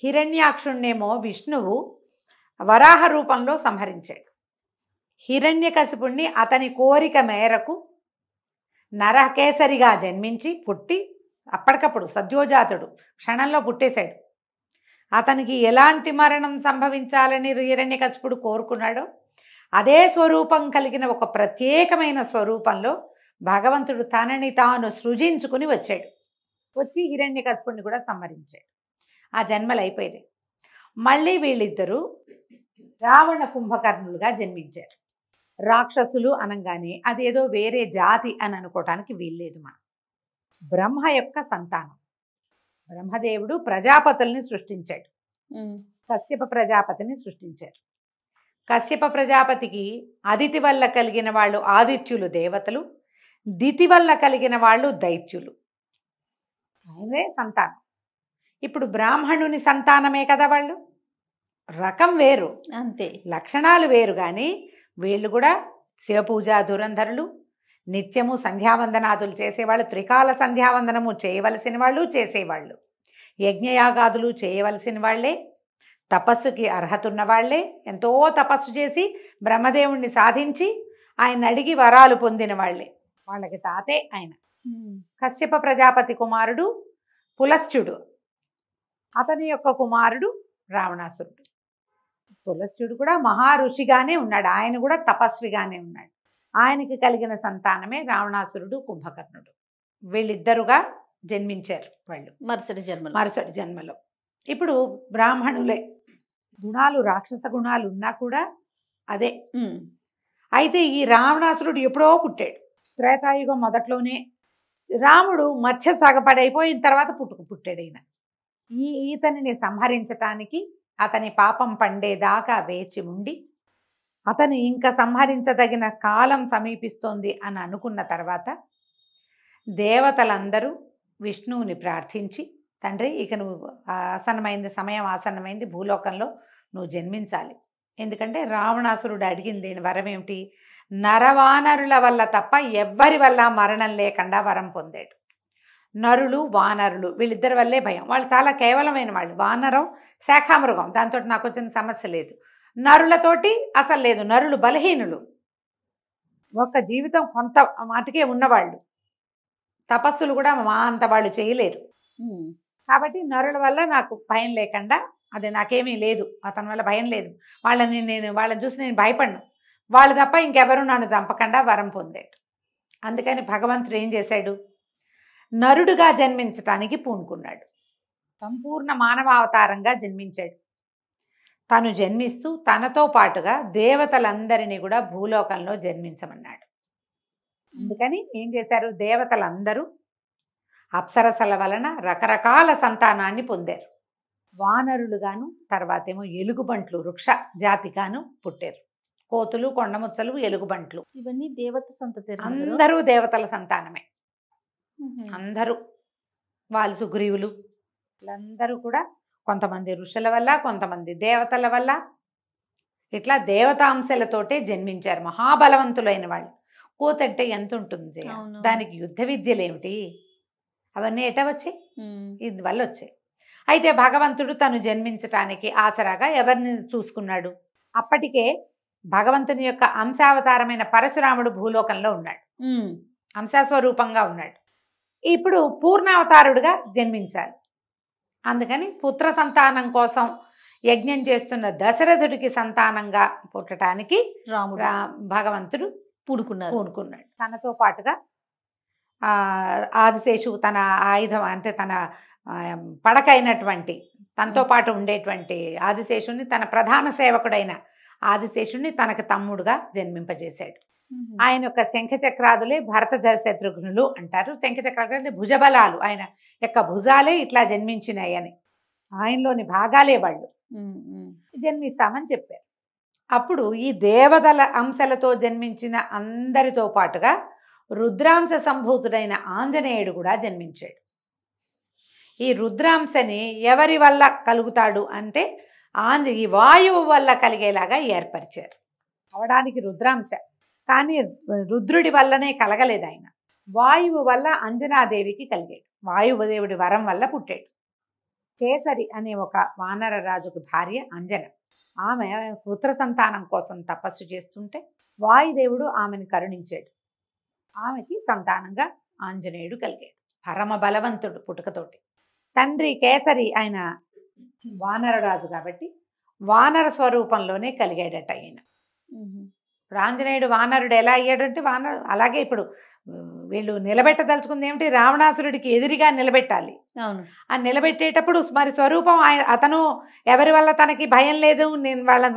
హిరణ్యాక్షుణ్ణేమో విష్ణువు వరాహ రూపంలో సంహరించాడు. హిరణ్యకశిపుణ్ణి అతని కోరిక మేరకు నరకేసరిగా జన్మించి పుట్టి అప్పటికప్పుడు సద్యోజాతుడు క్షణంలో పుట్టేశాడు. అతనికి ఎలాంటి మరణం సంభవించాలని హిరణ్యకశిపుడు కోరుకున్నాడో అదే స్వరూపం కలిగిన ఒక ప్రత్యేకమైన స్వరూపంలో భగవంతుడు తనని తాను సృజించుకుని వచ్చాడు. వచ్చి హిరణ్యకశిపుడిని కూడా సంహరించాడు. ఆ జన్మలు అయిపోయాయి. మళ్ళీ వీళ్ళిద్దరూ రావణ కుంభకర్ణులుగా జన్మించారు. రాక్షసులు అనగానే అదేదో వేరే జాతి అని అనుకోవటానికి వీల్లేదు. మనం బ్రహ్మ యొక్క సంతానం. బ్రహ్మదేవుడు ప్రజాపతుల్ని సృష్టించాడు. కశ్యప ప్రజాపతిని సృష్టించారు. కశ్యప ప్రజాపతికి అదితి వల్ల కలిగిన వాళ్ళు ఆదిత్యులు దేవతలు, దితి వల్ల కలిగిన వాళ్ళు దైత్యులు. ఆయనే సంతానం. ఇప్పుడు బ్రాహ్మణుని సంతానమే కదా వాళ్ళు. రకం వేరు, అంతే, లక్షణాలు వేరు. కానీ వీళ్ళు కూడా శివపూజా దురంధరులు, నిత్యము సంధ్యావందనాదులు చేసేవాళ్ళు, త్రికాల సంధ్యావందనము చేయవలసిన వాళ్ళు, చేసేవాళ్ళు, యజ్ఞయాగాదులు చేయవలసిన వాళ్ళే, తపస్సుకి అర్హత ఉన్న వాళ్ళే, ఎంతో తపస్సు చేసి బ్రహ్మదేవుణ్ణి సాధించి ఆయన అడిగి వరాలు పొందిన వాళ్ళే. వాళ్ళకి తాతే ఆయన. కశ్యప ప్రజాపతి కుమారుడు పులస్త్యుడు, అతని యొక్క కుమారుడు రావణాసురుడు. పులస్త్యుడు కూడా మహా ఋషిగానే ఉన్నాడు, ఆయన కూడా తపస్విగానే ఉన్నాడు. ఆయనకి కలిగిన సంతానమే రావణాసురుడు, కుంభకర్ణుడు. వీళ్ళిద్దరుగా జన్మించారు వాళ్ళు మరుసటి జన్మలో. ఇప్పుడు బ్రాహ్మణులే. గుణాలు రాక్షస గుణాలు ఉన్నా కూడా అదే. అయితే ఈ రావణాసురుడు ఎప్పుడో పుట్టాడు. త్రేతాయుగం మొదట్లోనే. రాముడు మధ్య సగపడైపోయిన తర్వాత పుట్టాడు ఈయన. ఈతనిని సంహరించటానికి అతని పాపం పండేదాకా వేచి ఉండి, అతను ఇంకా సంహరించదగిన కాలం సమీపిస్తోంది అని అనుకున్న తర్వాత దేవతలందరూ విష్ణువుని ప్రార్థించి, తండ్రి ఇక నువ్వు ఆసన్నమైంది, సమయం ఆసన్నమైంది, భూలోకంలో నువ్వు జన్మించాలి. ఎందుకంటే రావణాసురుడు అడిగింది వరం ఏమిటి? నరవానరుల వల్ల తప్ప ఎవ్వరి వల్ల మరణం లేకుండా వరం పొందాడు. నరులు వానరులు వీళ్ళిద్దరి వల్లే భయం. వాళ్ళు చాలా కేవలమైన వాళ్ళు. వానరం శాఖామృగం, దాంతో నాకు వచ్చిన సమస్య లేదు. నరులతోటి అసలు లేదు. నరులు బలహీనులు, ఒక్క జీవితం కొంత మాటకే ఉన్నవాళ్ళు, తపస్సులు కూడా మా అంత వాళ్ళు చేయలేరు. కాబట్టి నరుల వల్ల నాకు భయం లేకుండా, అది నాకేమీ లేదు, అతని వల్ల భయం లేదు, వాళ్ళని చూసి నేను భయపడను, వాళ్ళు తప్ప ఇంకెవరు నన్ను చంపకుండా వరం పొందాడు. అందుకని భగవంతుడు ఏం చేశాడు? నరుడుగా జన్మించటానికి పూనుకున్నాడు. సంపూర్ణ మానవావతారంగా జన్మించాడు. తను జన్మిస్తూ తనతో పాటుగా దేవతలందరినీ కూడా భూలోకంలో జన్మించమన్నాడు. అందుకని ఏం చేశారు? దేవతలందరూ అప్సరసల వలన రకరకాల సంతానాన్ని పొందారు. వానరులుగాను, తర్వాతేమో ఎలుగుబంట్లు వృక్ష జాతిగాను పుట్టారు. కోతులు, కొండముచ్చలు, ఎలుగుబంట్లు, ఇవన్నీ దేవత సంతతి. అందరూ దేవతల సంతానమే. అందరూ వాళ్ళు సుగ్రీవులు వీళ్ళందరూ కూడా కొంతమంది ఋషుల వల్ల, కొంతమంది దేవతల వల్ల, ఇట్లా దేవతాంశలతోటే జన్మించారు. మహాబలవంతులైన వాళ్ళు. కోతంటే ఎంత ఉంటుంది, దానికి యుద్ధ విద్యలు ఏమిటి, అవన్నీ ఎట వచ్చాయి? ఇది వల్ల వచ్చాయి. అయితే భగవంతుడు తను జన్మించటానికి ఆసరాగా ఎవరిని చూసుకున్నాడు? అప్పటికే భగవంతుని యొక్క అంశావతారమైన పరశురాముడు భూలోకంలో ఉన్నాడు, అంశస్వరూపంగా ఉన్నాడు. ఇప్పుడు పూర్ణావతారుడుగా జన్మించాలి. అందుకని పుత్ర సంతానం కోసం యజ్ఞం చేస్తున్న దశరథుడికి సంతానంగా పుట్టడానికి భగవంతుడు పూనుకున్నాడు. తనతో పాటుగా ఆదిశేషు తన ఆయుధం అంటే తన పడకైనటువంటి తనతో పాటు ఉండేటువంటి ఆదిశేషుని, తన ప్రధాన సేవకుడైన ఆదిశేషుని తనకు తమ్ముడుగా జన్మింపజేశాడు. ఆయన యొక్క శంఖచక్రాదులే భరత శత్రుఘ్నులు అంటారు. శంఖచక్రాలు అంటే భుజబలాలు, ఆయన యొక్క భుజాలే ఇట్లా జన్మించినాయి అని, ఆయనలోని భాగాలే వాళ్ళు జన్మిస్తామని చెప్పారు. అప్పుడు ఈ దేవతల అంశలతో జన్మించిన అందరితో పాటుగా రుద్రాంశ సంభూతుడైన ఆంజనేయుడు కూడా జన్మించాడు. ఈ రుద్రాంశని ఎవరి వల్ల కలుగుతాడు అంటే ఈ వాయువు వల్ల కలిగేలాగా ఏర్పరిచారు. అవడానికి రుద్రాంశ, కానీ రుద్రుడి వల్లనే కలగలేదు ఆయన, వాయువు వల్ల అంజనాదేవికి కలిగాడు. వాయుదేవుడి వరం వల్ల పుట్టాడు. కేసరి అనే ఒక వానర రాజుకు భార్య అంజన. ఆమె పుత్ర సంతానం కోసం తపస్సు చేస్తుంటే వాయుదేవుడు ఆమెను కరుణించాడు. ఆమెకి సంతానంగా ఆంజనేయుడు కలిగాడు. పరమ బలవంతుడు పుట్టుకతోటి. తండ్రి కేసరి ఆయన వానరరాజు కాబట్టి వానర స్వరూపంలోనే కలిగాడట ఈయన. ఇప్పుడు ఆంజనేయుడు వానరుడు ఎలా అయ్యాడంటే అలాగే ఇప్పుడు వీళ్ళు నిలబెట్టదలుచుకుంది ఏమిటి, రావణాసురుడికి ఎదురుగా నిలబెట్టాలి. అవును. ఆ నిలబెట్టేటప్పుడు మరి స్వరూపం అతను ఎవరి వల్ల తనకి భయం లేదు, నేను వాళ్ళ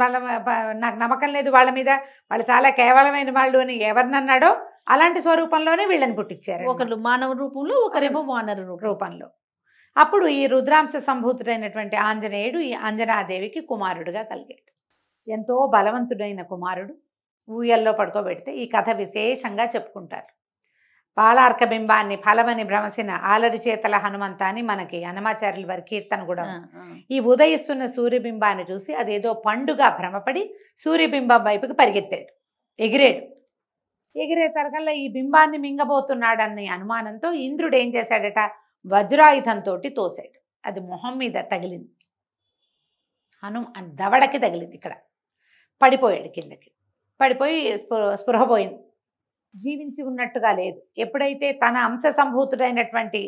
నాకు నమ్మకం లేదు వాళ్ళ మీద, వాళ్ళు చాలా కేవలమైన వాళ్ళు అని ఎవరినన్నాడో అలాంటి స్వరూపంలోనే వీళ్ళని పుట్టించారు. ఒకరు మానవ రూపంలో, ఒకరేమో వానర రూపంలో. అప్పుడు ఈ రుద్రాంశ సంభూతుడైనటువంటి ఆంజనేయుడు ఈ అంజనాదేవికి కుమారుడుగా కలిగాడు. ఎంతో బలవంతుడైన కుమారుడు. ఊయల్లో పడుకోబెడితే ఈ కథ విశేషంగా చెప్పుకుంటారు. పాలార్క బింబాన్ని ఫలమని భ్రమసిన ఆలరి చేతల హనుమంత అని మనకి హనుమాచార్యుల వారి కీర్తన కూడా. ఈ ఉదయిస్తున్న సూర్యబింబాన్ని చూసి అదేదో పండుగ భ్రమపడి సూర్యబింబం వైపుకి పరిగెత్తాడు, ఎగిరాడు. ఎగిరేసరికల్లా ఈ బింబాన్ని మింగబోతున్నాడని అనుమానంతో ఇంద్రుడు ఏం చేశాడట, వజ్రాయుధంతో తోసాడు. అది మొహం మీద తగిలింది, దవడకి తగిలింది. ఇక్కడ పడిపోయాడు, కిందకి పడిపోయి స్పృహ పోయింది. జీవించి ఉన్నట్టుగా లేదు. ఎప్పుడైతే తన అంశ సంభూతుడైనటువంటి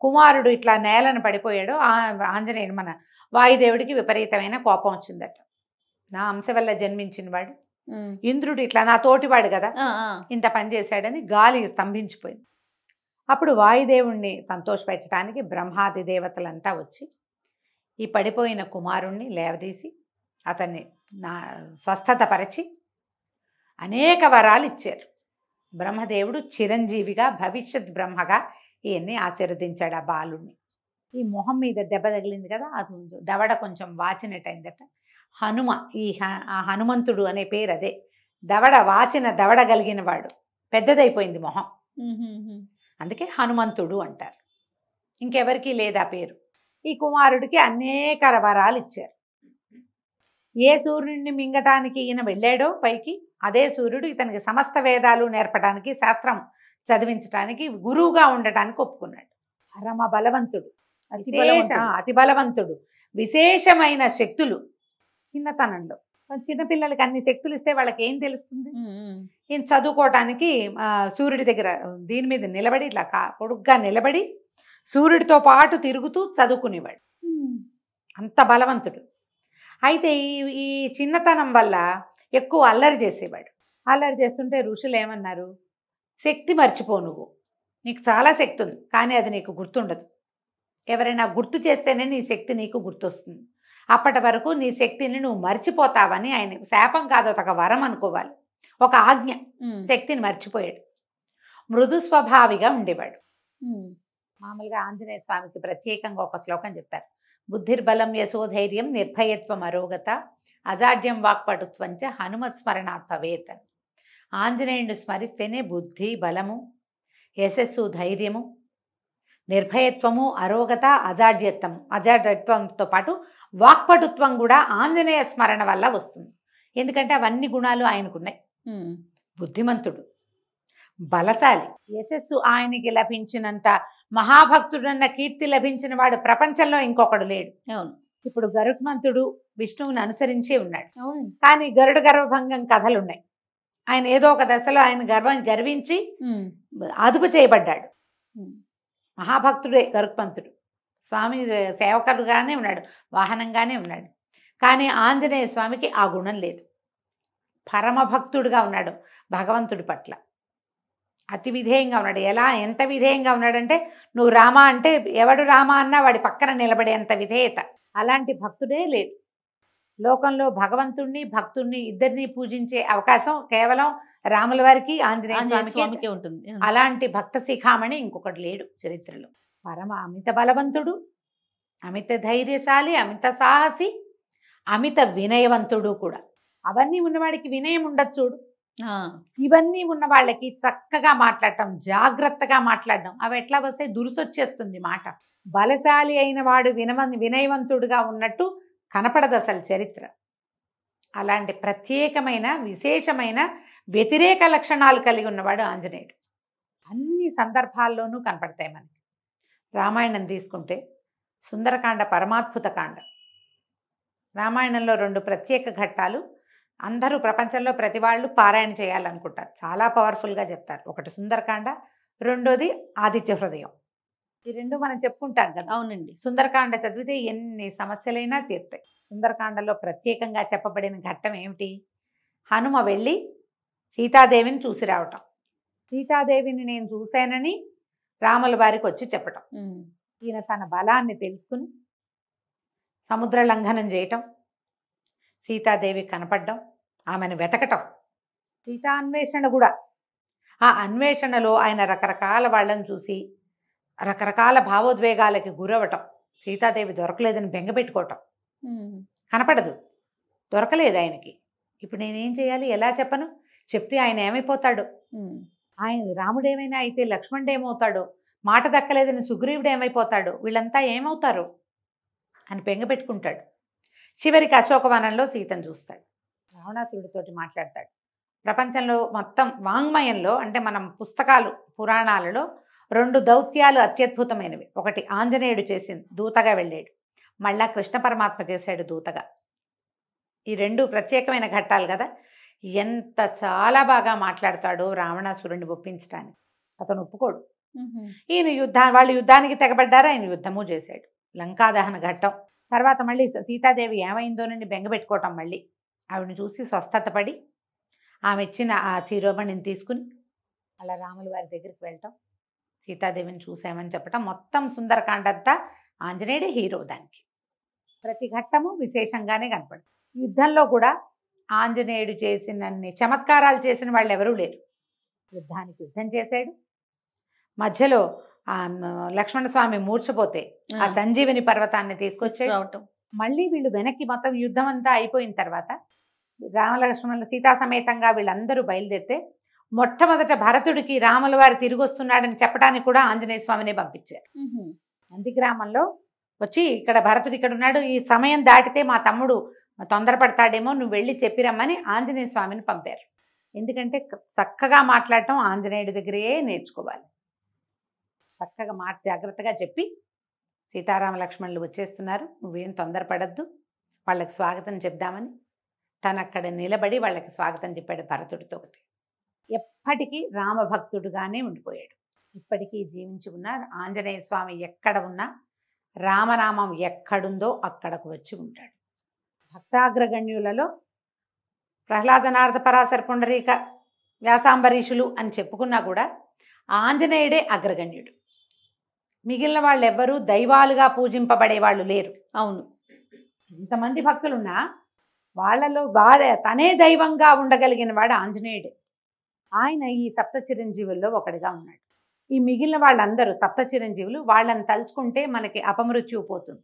కుమారుడు ఇట్లా నేలను పడిపోయాడో ఆంజనేయుడు మన వాయుదేవుడికి విపరీతమైన కోపం వచ్చిందట. నా అంశ వల్ల జన్మించిన వాడు ఇంద్రుడు ఇట్లా నా తోటివాడు కదా, ఇంత పని చేశాడని గాలి స్తంభించిపోయింది. అప్పుడు వాయుదేవుణ్ణి సంతోషపెట్టడానికి బ్రహ్మాది దేవతలంతా వచ్చి ఈ పడిపోయిన కుమారుణ్ణి లేవదీసి అతన్ని స్వస్థత పరిచి అనేక వరాలు ఇచ్చారు. బ్రహ్మదేవుడు చిరంజీవిగా భవిష్యత్ బ్రహ్మగా ఈయన్ని ఆశీర్వదించాడు ఆ బాలుణ్ణి. ఈ మొహం మీద దెబ్బ తగిలింది కదా, అది దవడ కొంచెం వాచినట్టయిందట. హనుమ, ఈ హనుమంతుడు అనే పేరు అదే. దవడ వాచిన దవడ కలిగిన వాడు, పెద్దదైపోయింది మొహం, అందుకే హనుమంతుడు అంటారు. ఇంకెవరికి లేదు ఆ పేరు. ఈ కుమారుడికి అనేక వరాలు ఇచ్చారు. ఏ సూర్యుడిని మింగటానికి ఈయన వెళ్ళాడో పైకి, అదే సూర్యుడు ఇతనికి సమస్త వేదాలు నేర్పడానికి, శాస్త్రం చదివించడానికి, గురువుగా ఉండటానికి ఒప్పుకున్నాడు. పరమ బలవంతుడు, అతి బలవంతుడు, విశేషమైన శక్తులు. చిన్నతనంలో చిన్నపిల్లలకి అన్ని శక్తులు ఇస్తే వాళ్ళకి ఏం తెలుస్తుంది? ఈయన చదువుకోవటానికి సూర్యుడి దగ్గర దీని మీద నిలబడి ఇట్లా పొడుగ్గా నిలబడి సూర్యుడితో పాటు తిరుగుతూ చదువుకునేవాడు. అంత బలవంతుడు. అయితే ఈ చిన్నతనం వల్ల ఎక్కువ అల్లరి చేసేవాడు. అల్లరి చేస్తుంటే ఋషులు ఏమన్నారు, శక్తి మర్చిపో, నువ్వు నీకు చాలా శక్తి ఉంది కానీ అది నీకు గుర్తుండదు. ఎవరైనా గుర్తు చేస్తేనే నీ శక్తి నీకు గుర్తొస్తుంది. అప్పటి వరకు నీ శక్తిని నువ్వు మర్చిపోతావని ఆయన శాపం కాదు, ఒక వరం అనుకోవాలి, ఒక ఆజ్ఞ. శక్తిని మర్చిపోయాడు. మృదు స్వభావిగా ఉండేవాడు. మామూలుగా ఆంజనేయ స్వామికి ప్రత్యేకంగా ఒక శ్లోకం చెప్తారు. బుద్ధిర్బలం యశోధైర్యం నిర్భయత్వం అరోగత అజాడ్యం వాక్పటుత్వంచ హనుమత్ స్మరణాత్ భవేత్. ఆంజనేయుడిని స్మరిస్తేనే బుద్ధి బలము, యశస్సు ధైర్యము, నిర్భయత్వము, అరోగత, అజాడ్యత్వంతో పాటు వాక్పటుత్వం కూడా ఆంజనేయ స్మరణ వల్ల వస్తుంది. ఎందుకంటే అవన్నీ గుణాలు ఆయనకున్నాయి. బుద్ధిమంతుడు, బలశాలి, యశస్సు ఆయనకి లభించినంత మహాభక్తుడన్న కీర్తి లభించిన వాడు ప్రపంచంలో ఇంకొకడు లేడు. అవును. ఇప్పుడు గరుత్మంతుడు విష్ణువుని అనుసరించే ఉన్నాడు. కానీ గరుడ గర్వభంగం కథలున్నాయి. ఆయన ఏదో ఒక దశలో ఆయన గర్వించి అదుపు చేయబడ్డాడు. మహాభక్తుడే గరుత్మంతుడు. స్వామి సేవకుడుగానే ఉన్నాడు, వాహనంగానే ఉన్నాడు. కానీ ఆంజనేయ స్వామికి ఆ గుణం లేదు. పరమభక్తుడుగా ఉన్నాడు భగవంతుడి పట్ల, అతి విధేయంగా ఉన్నాడు. ఎంత విధేయంగా ఉన్నాడంటే, నువ్వు రామ అంటే ఎవడు రామ అన్నా వాడి పక్కన నిలబడేంత విధేయత. అలాంటి భక్తుడే లేదు లోకంలో. భగవంతుణ్ణి భక్తుణ్ణి ఇద్దరిని పూజించే అవకాశం కేవలం రాముల వారికి, ఆంజనేయ స్వామికి ఉంటుంది. అలాంటి భక్త శిఖామణి ఇంకొకటి లేడు చరిత్రలో. పరమ అమిత బలవంతుడు, అమిత ధైర్యశాలి, అమిత సాహసి, అమిత వినయవంతుడు కూడా. అవన్నీ ఉన్నవాడికి వినయం ఉండదు చూడు. ఇవన్నీ ఉన్న వాళ్ళకి చక్కగా మాట్లాడటం, జాగ్రత్తగా మాట్లాడడం, అవి ఎట్లా వస్తే దురుసొచ్చేస్తుంది మాట. బలశాలి అయిన వాడు వినయవంతుడుగా ఉన్నట్టు కనపడదు అసలు చరిత్ర. అలాంటి ప్రత్యేకమైన విశేషమైన వ్యతిరేక లక్షణాలు కలిగి ఉన్నవాడు ఆంజనేయుడు. అన్ని సందర్భాల్లోనూ కనపడతాయి మనకి. రామాయణం తీసుకుంటే సుందరకాండ పరమాద్భుత కాండ. రామాయణంలో 2 ప్రత్యేక ఘట్టాలు అందరూ ప్రపంచంలో ప్రతి వాళ్ళు పారాయణ చేయాలనుకుంటారు. చాలా పవర్ఫుల్గా చెప్తారు. ఒకటి సుందరకాండ, రెండోది ఆదిత్య హృదయం. ఈ 2 మనం చెప్పుకుంటాం కదా. అవునండి. సుందరకాండ చదివితే ఎన్ని సమస్యలైనా తీరుతాయి. సుందరకాండలో ప్రత్యేకంగా చెప్పబడిన ఘట్టం ఏమిటి? హనుమ వెళ్ళి సీతాదేవిని చూసి రావటం. సీతాదేవిని నేను చూశానని రాముల వారికి వచ్చి చెప్పటం. ఈయన తన బలాన్ని తెలుసుకుని సముద్ర లంఘనం చేయటం, సీతాదేవి కనపడడం, ఆమెను వెతకటం, సీతాన్వేషణ కూడా. ఆ అన్వేషణలో ఆయన రకరకాల వాళ్ళని చూసి రకరకాల భావోద్వేగాలకి గురవటం. సీతాదేవి దొరకలేదని బెంగపెట్టుకోవటం. కనపడదు, దొరకలేదు ఆయనకి. ఇప్పుడు నేనేం చేయాలి, ఎలా చెప్పను? చెప్తే ఆయన ఏమైపోతాడు? ఆయన రాముడేమైనా అయితే లక్ష్మణుడు ఏమవుతాడు? మాట దక్కలేదని సుగ్రీవుడు ఏమైపోతాడు? వీళ్ళంతా ఏమవుతారు అని బెంగపెట్టుకుంటాడు. చివరికి అశోకవనంలో సీతను చూస్తాడు. రావణాసురుడితోటి మాట్లాడతాడు. ప్రపంచంలో మొత్తం వాంగ్మయంలో అంటే మనం పుస్తకాలు పురాణాలలో 2 దౌత్యాలు అత్యద్భుతమైనవి. ఒకటి ఆంజనేయుడు చేసింది, దూతగా వెళ్ళాడు. మళ్ళా కృష్ణ పరమాత్మ చేశాడు దూతగా. ఈ 2 ప్రత్యేకమైన ఘట్టాలు కదా. ఎంత చాలా బాగా మాట్లాడతాడో రావణాసురుడిని ఒప్పించడానికి. అతను ఒప్పుకోడు. ఈయన వాళ్ళు యుద్ధానికి తెగబడ్డారు, ఆయన యుద్ధము చేశాడు. లంకాదహన ఘట్టం తర్వాత మళ్ళీ సీతాదేవి ఏమైందోనని బెంగపెట్టుకోవటం. మళ్ళీ ఆవిడని చూసి స్వస్థత పడి ఆమె ఇచ్చిన ఆ శిరోమణిని తీసుకుని అలా రాముల వారి దగ్గరికి వెళ్ళటం, సీతాదేవిని చూసామని చెప్పటం. మొత్తం సుందరకాండ అంతా ఆంజనేయుడే హీరో. దానికి ప్రతి ఘట్టము విశేషంగానే కనపడుతుంది. యుద్ధంలో కూడా ఆంజనేయుడు చేసినన్ని చమత్కారాలు చేసిన వాళ్ళు ఎవరూ లేరు. యుద్ధానికి యుద్ధం చేశాడు. మధ్యలో లక్ష్మణస్వామి మూర్ఛపోతే ఆ సంజీవిని పర్వతాన్ని తీసుకొచ్చాడు. మళ్ళీ వీళ్ళు వెనక్కి మొత్తం యుద్ధం అంతా అయిపోయిన తర్వాత రామలక్ష్మణుల సీతా సమేతంగా వీళ్ళందరూ బయలుదేరితే మొట్టమొదట భరతుడికి రాముల వారు తిరిగి వస్తున్నాడని చెప్పడానికి కూడా ఆంజనేయ స్వామిని పంపించారు. నందిగ్రామంలో వచ్చి ఇక్కడ భరతుడు ఇక్కడ ఉన్నాడు, ఈ సమయం దాటితే మా తమ్ముడు తొందరపడతాడేమో, నువ్వు వెళ్ళి చెప్పిరమ్మని ఆంజనేయ స్వామిని పంపారు. ఎందుకంటే చక్కగా మాట్లాడటం ఆంజనేయుడి దగ్గరే నేర్చుకోవాలి. చక్కగా జాగ్రత్తగా చెప్పి సీతారామ లక్ష్మణులు వచ్చేస్తున్నారు, నువ్వేం తొందరపడద్దు, వాళ్ళకి స్వాగతం చెప్దామని తను అక్కడ నిలబడి వాళ్ళకి స్వాగతం చెప్పాడు భరతుడితో. ఎప్పటికీ రామభక్తుడుగానే ఉండిపోయాడు. ఇప్పటికీ జీవించి ఉన్న ఆంజనేయ స్వామి ఎక్కడ ఉన్నా రామనామం ఎక్కడుందో అక్కడకు వచ్చి ఉంటాడు. భక్తాగ్రగణ్యులలో ప్రహ్లాద నారద పరాశర పుండరీక వ్యాసాంబరీషులు అని చెప్పుకున్నా కూడా ఆంజనేయుడే అగ్రగణ్యుడు. మిగిలిన వాళ్ళు ఎవ్వరూ దైవాలుగా పూజింపబడే వాళ్ళు లేరు. అవును, ఇంతమంది భక్తులున్నా వాళ్ళలో తనే దైవంగా ఉండగలిగిన వాడు ఆంజనేయుడే. ఆయన ఈ సప్త చిరంజీవుల్లో ఒకటిగా ఉన్నాడు. ఈ మిగిలిన వాళ్ళందరూ సప్త చిరంజీవులు, వాళ్ళని తలుచుకుంటే మనకి అపమృత్యు పోతుంది.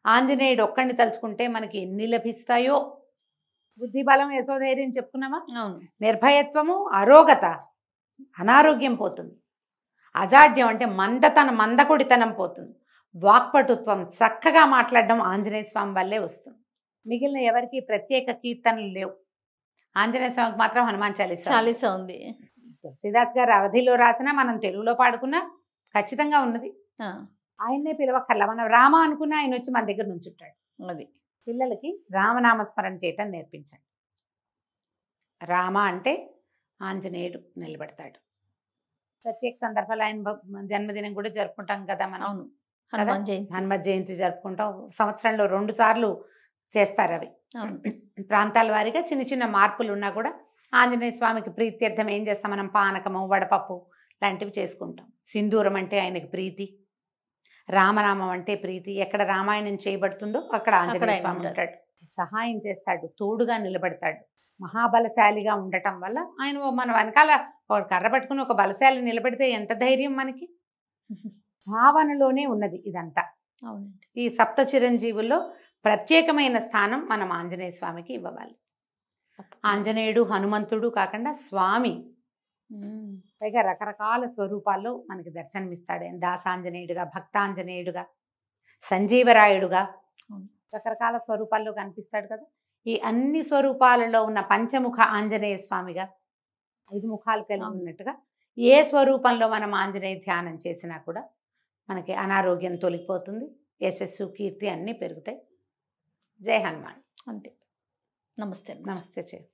ఆంజనేయుడు ఒక్కడిని తలుచుకుంటే మనకి ఎన్ని లభిస్తాయో. బుద్ధి బలం యశోధైర్యం చెప్పుకున్నామా? అవును. నిర్భయత్వము, అరోగత, అనారోగ్యం పోతుంది. అజాడ్యం అంటే మందకొడితనం పోతుంది. వాక్పటుత్వం, చక్కగా మాట్లాడడం ఆంజనేయ స్వామి వల్లే వస్తుంది. మిగిలిన ఎవరికి ప్రత్యేక కీర్తనలు లేవు. ఆంజనేయ స్వామికి మాత్రం హనుమాన్ చాలీసా ఉంది. తులసీదాస్ గారు అవధిలో రాసినా మనం తెలుగులో పాడుకున్నా ఖచ్చితంగా ఉన్నది. ఆయన్నే పిలవక్కర్లా, మనం రామ అనుకున్నా ఆయన వచ్చి మన దగ్గర నుంచుంటాడు. అది పిల్లలకి రామనామస్మరణ చేయటం నేర్పించండి. రామ అంటే ఆంజనేయుడు నిలబడతాడు. ప్రత్యేక సందర్భాలు ఆయన జన్మదినం కూడా జరుపుకుంటాం కదా మనం. అవును, హనుమత్ జయంతి జరుపుకుంటాం. సంవత్సరంలో 2 సార్లు చేస్తారు. అవి ప్రాంతాల వారీగా చిన్న చిన్న మార్పులు ఉన్నా కూడా ఆంజనేయ స్వామికి ప్రీత్యర్థం ఏం చేస్తాం మనం? పానకము, వడపప్పు లాంటివి చేసుకుంటాం. సింధూరం అంటే ఆయనకి ప్రీతి, రామనామం అంటే ప్రీతి. ఎక్కడ రామాయణం చేయబడుతుందో అక్కడ ఆంజనేయ స్వామి ఉంటాడు, సహాయం చేస్తాడు, తోడుగా నిలబడతాడు. మహాబలశాలిగా ఉండటం వల్ల ఆయన మన వెనకాల ఒక కర్ర పట్టుకుని ఒక బలశాలి నిలబెడితే ఎంత ధైర్యం మనకి. భావనలోనే ఉన్నది ఇదంతా. అవునండి. ఈ సప్త చిరంజీవుల్లో ప్రత్యేకమైన స్థానం మనం ఆంజనేయ స్వామికి ఇవ్వాలి. ఆంజనేయుడు హనుమంతుడు కాకుండా స్వామి పైగా రకరకాల స్వరూపాల్లో మనకి దర్శనమిస్తాడు. దాసాంజనేయుడుగా, భక్తాంజనేయుడుగా, సంజీవరాయుడుగా రకరకాల స్వరూపాల్లో కనిపిస్తాడు కదా. ఈ అన్ని స్వరూపాలలో ఉన్న పంచముఖ ఆంజనేయ స్వామిగా 5 ముఖాలు కలిగి ఉన్నట్టుగా ఏ స్వరూపంలో మనం ఆంజనేయ ధ్యానం చేసినా కూడా మనకి అనారోగ్యం తొలగిపోతుంది, యశస్సు కీర్తి అన్నీ పెరుగుతాయి. జై హనుమాన్. అంతే. నమస్తే. నమస్తే.